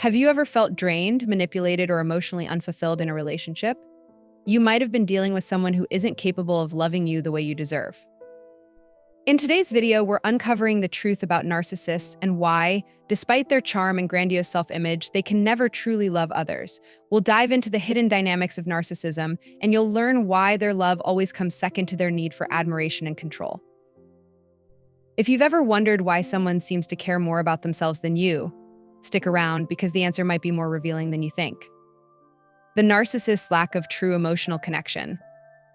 Have you ever felt drained, manipulated, or emotionally unfulfilled in a relationship? You might have been dealing with someone who isn't capable of loving you the way you deserve. In today's video, we're uncovering the truth about narcissists and why, despite their charm and grandiose self-image, they can never truly love others. We'll dive into the hidden dynamics of narcissism, and you'll learn why their love always comes second to their need for admiration and control. If you've ever wondered why someone seems to care more about themselves than you, stick around because the answer might be more revealing than you think. The narcissist's lack of true emotional connection.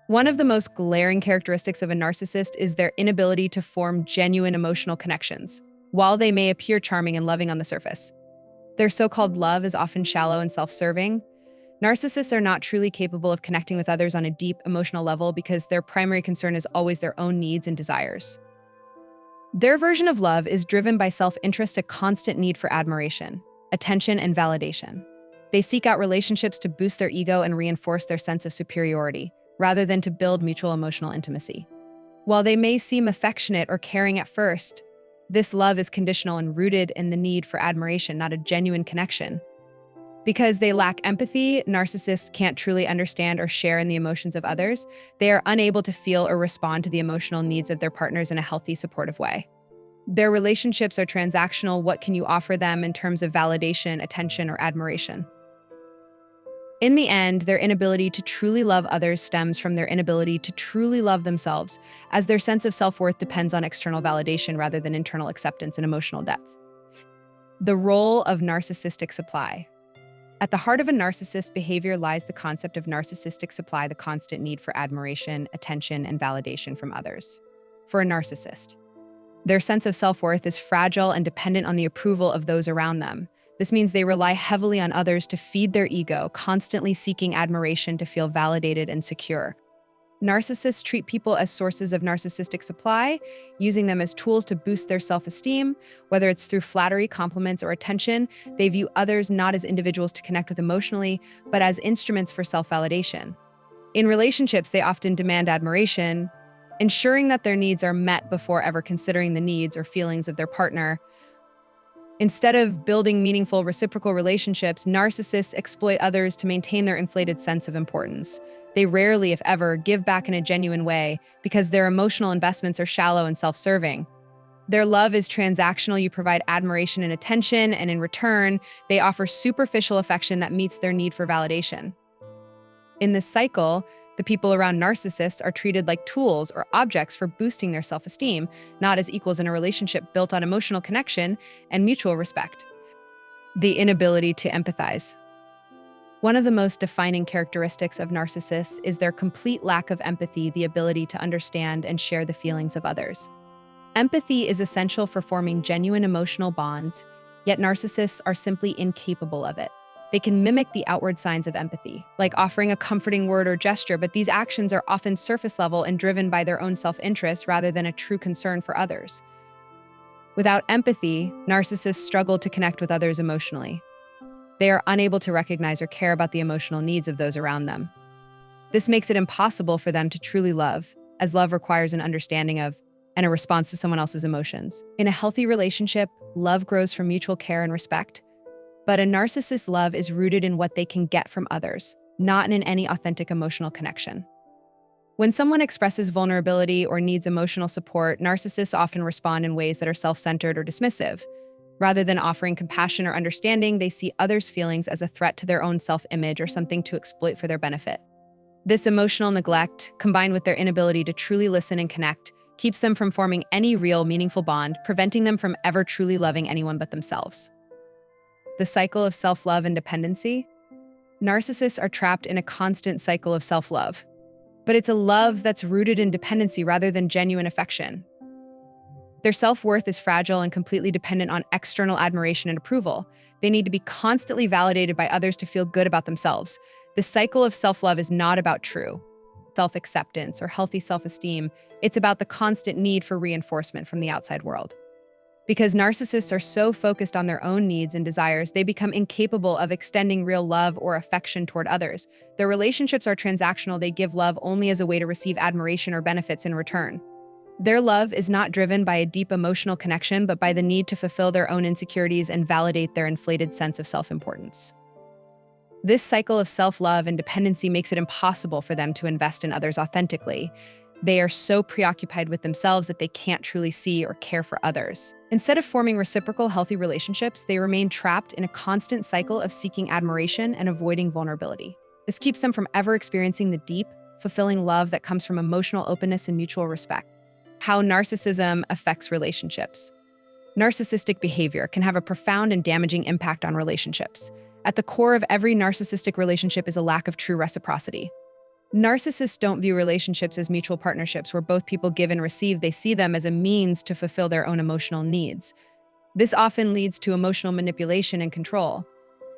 One of the most glaring characteristics of a narcissist is their inability to form genuine emotional connections, while they may appear charming and loving on the surface. Their so-called love is often shallow and self-serving. Narcissists are not truly capable of connecting with others on a deep emotional level because their primary concern is always their own needs and desires. Their version of love is driven by self-interest, a constant need for admiration, attention, and validation. They seek out relationships to boost their ego and reinforce their sense of superiority, rather than to build mutual emotional intimacy. While they may seem affectionate or caring at first, this love is conditional and rooted in the need for admiration, not a genuine connection. Because they lack empathy, narcissists can't truly understand or share in the emotions of others. They are unable to feel or respond to the emotional needs of their partners in a healthy, supportive way. Their relationships are transactional. What can you offer them in terms of validation, attention, or admiration? In the end, their inability to truly love others stems from their inability to truly love themselves, as their sense of self-worth depends on external validation rather than internal acceptance and emotional depth. The role of narcissistic supply. At the heart of a narcissist's behavior lies the concept of narcissistic supply, the constant need for admiration, attention, and validation from others. For a narcissist, their sense of self-worth is fragile and dependent on the approval of those around them. This means they rely heavily on others to feed their ego, constantly seeking admiration to feel validated and secure. Narcissists treat people as sources of narcissistic supply, using them as tools to boost their self-esteem. Whether it's through flattery, compliments, or attention, they view others not as individuals to connect with emotionally, but as instruments for self-validation. In relationships, they often demand admiration, ensuring that their needs are met before ever considering the needs or feelings of their partner. Instead of building meaningful reciprocal relationships, narcissists exploit others to maintain their inflated sense of importance. They rarely, if ever, give back in a genuine way because their emotional investments are shallow and self-serving. Their love is transactional. You provide admiration and attention, and in return, they offer superficial affection that meets their need for validation. In this cycle, the people around narcissists are treated like tools or objects for boosting their self-esteem, not as equals in a relationship built on emotional connection and mutual respect. The inability to empathize. One of the most defining characteristics of narcissists is their complete lack of empathy, the ability to understand and share the feelings of others. Empathy is essential for forming genuine emotional bonds, yet narcissists are simply incapable of it. They can mimic the outward signs of empathy, like offering a comforting word or gesture, but these actions are often surface level and driven by their own self-interest rather than a true concern for others. Without empathy, narcissists struggle to connect with others emotionally. They are unable to recognize or care about the emotional needs of those around them. This makes it impossible for them to truly love, as love requires an understanding of and a response to someone else's emotions. In a healthy relationship, love grows from mutual care and respect. But a narcissist's love is rooted in what they can get from others, not in any authentic emotional connection. When someone expresses vulnerability or needs emotional support, narcissists often respond in ways that are self-centered or dismissive. Rather than offering compassion or understanding, they see others' feelings as a threat to their own self-image or something to exploit for their benefit. This emotional neglect, combined with their inability to truly listen and connect, keeps them from forming any real, meaningful bond, preventing them from ever truly loving anyone but themselves. The cycle of self-love and dependency. Narcissists are trapped in a constant cycle of self-love, but it's a love that's rooted in dependency rather than genuine affection. Their self-worth is fragile and completely dependent on external admiration and approval. They need to be constantly validated by others to feel good about themselves. This cycle of self-love is not about true self-acceptance or healthy self-esteem. It's about the constant need for reinforcement from the outside world. Because narcissists are so focused on their own needs and desires, they become incapable of extending real love or affection toward others. Their relationships are transactional. They give love only as a way to receive admiration or benefits in return. Their love is not driven by a deep emotional connection, but by the need to fulfill their own insecurities and validate their inflated sense of self-importance. This cycle of self-love and dependency makes it impossible for them to invest in others authentically. They are so preoccupied with themselves that they can't truly see or care for others. Instead of forming reciprocal, healthy relationships, they remain trapped in a constant cycle of seeking admiration and avoiding vulnerability. This keeps them from ever experiencing the deep, fulfilling love that comes from emotional openness and mutual respect. How narcissism affects relationships. Narcissistic behavior can have a profound and damaging impact on relationships. At the core of every narcissistic relationship is a lack of true reciprocity. Narcissists don't view relationships as mutual partnerships where both people give and receive. They see them as a means to fulfill their own emotional needs. This often leads to emotional manipulation and control.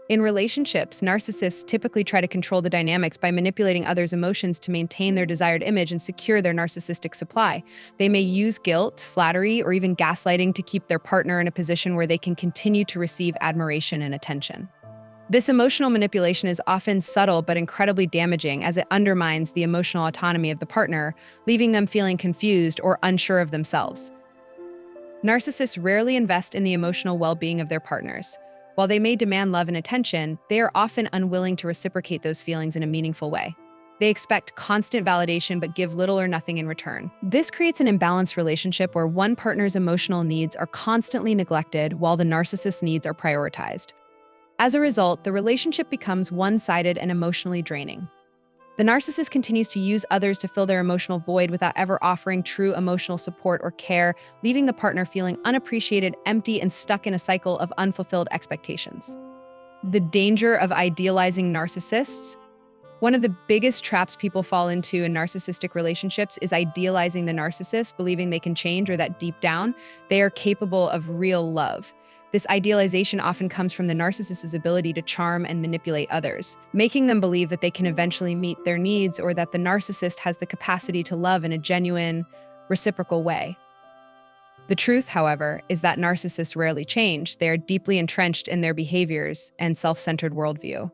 In relationships, narcissists typically try to control the dynamics by manipulating others' emotions to maintain their desired image and secure their narcissistic supply. They may use guilt, flattery, or even gaslighting to keep their partner in a position where they can continue to receive admiration and attention. This emotional manipulation is often subtle but incredibly damaging, as it undermines the emotional autonomy of the partner, leaving them feeling confused or unsure of themselves. Narcissists rarely invest in the emotional well-being of their partners. While they may demand love and attention, they are often unwilling to reciprocate those feelings in a meaningful way. They expect constant validation but give little or nothing in return. This creates an imbalanced relationship where one partner's emotional needs are constantly neglected while the narcissist's needs are prioritized. As a result, the relationship becomes one-sided and emotionally draining. The narcissist continues to use others to fill their emotional void without ever offering true emotional support or care, leaving the partner feeling unappreciated, empty, and stuck in a cycle of unfulfilled expectations. The danger of idealizing narcissists. One of the biggest traps people fall into in narcissistic relationships is idealizing the narcissist, believing they can change or that deep down, they are capable of real love. This idealization often comes from the narcissist's ability to charm and manipulate others, making them believe that they can eventually meet their needs or that the narcissist has the capacity to love in a genuine, reciprocal way. The truth, however, is that narcissists rarely change. They are deeply entrenched in their behaviors and self-centered worldview.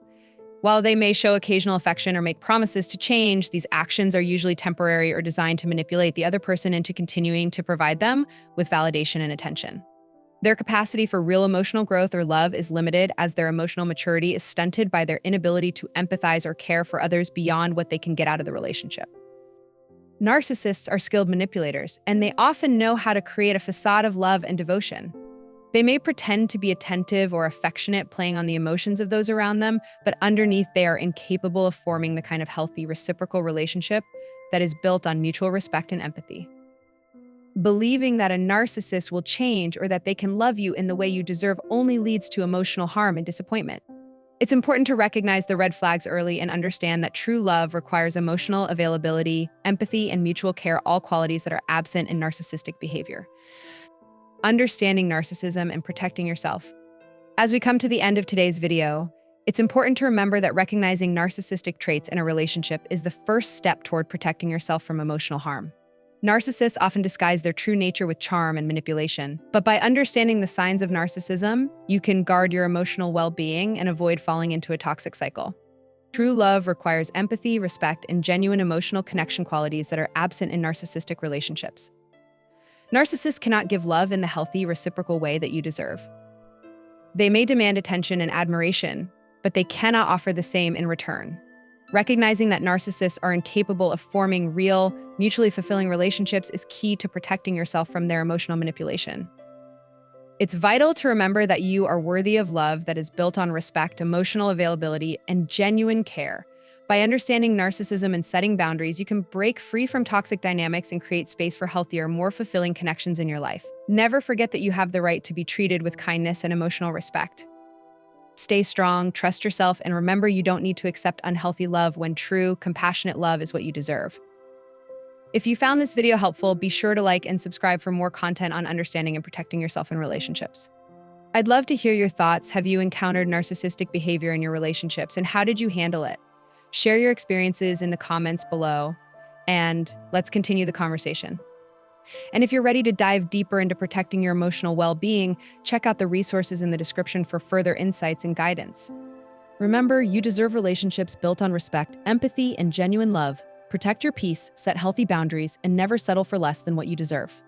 While they may show occasional affection or make promises to change, these actions are usually temporary or designed to manipulate the other person into continuing to provide them with validation and attention. Their capacity for real emotional growth or love is limited, as their emotional maturity is stunted by their inability to empathize or care for others beyond what they can get out of the relationship. Narcissists are skilled manipulators, and they often know how to create a facade of love and devotion. They may pretend to be attentive or affectionate, playing on the emotions of those around them, but underneath they are incapable of forming the kind of healthy, reciprocal relationship that is built on mutual respect and empathy. Believing that a narcissist will change or that they can love you in the way you deserve only leads to emotional harm and disappointment. It's important to recognize the red flags early and understand that true love requires emotional availability, empathy, and mutual care, all qualities that are absent in narcissistic behavior. Understanding narcissism and protecting yourself. As we come to the end of today's video, it's important to remember that recognizing narcissistic traits in a relationship is the first step toward protecting yourself from emotional harm. Narcissists often disguise their true nature with charm and manipulation, but by understanding the signs of narcissism, you can guard your emotional well-being and avoid falling into a toxic cycle. True love requires empathy, respect, and genuine emotional connection, qualities that are absent in narcissistic relationships. Narcissists cannot give love in the healthy, reciprocal way that you deserve. They may demand attention and admiration, but they cannot offer the same in return. Recognizing that narcissists are incapable of forming real, mutually fulfilling relationships is key to protecting yourself from their emotional manipulation. It's vital to remember that you are worthy of love that is built on respect, emotional availability, and genuine care. By understanding narcissism and setting boundaries, you can break free from toxic dynamics and create space for healthier, more fulfilling connections in your life. Never forget that you have the right to be treated with kindness and emotional respect. Stay strong, trust yourself, and remember you don't need to accept unhealthy love when true, compassionate love is what you deserve. If you found this video helpful, be sure to like and subscribe for more content on understanding and protecting yourself in relationships. I'd love to hear your thoughts. Have you encountered narcissistic behavior in your relationships, and how did you handle it? Share your experiences in the comments below, and let's continue the conversation. And if you're ready to dive deeper into protecting your emotional well-being, check out the resources in the description for further insights and guidance. Remember, you deserve relationships built on respect, empathy, and genuine love. Protect your peace, set healthy boundaries, and never settle for less than what you deserve.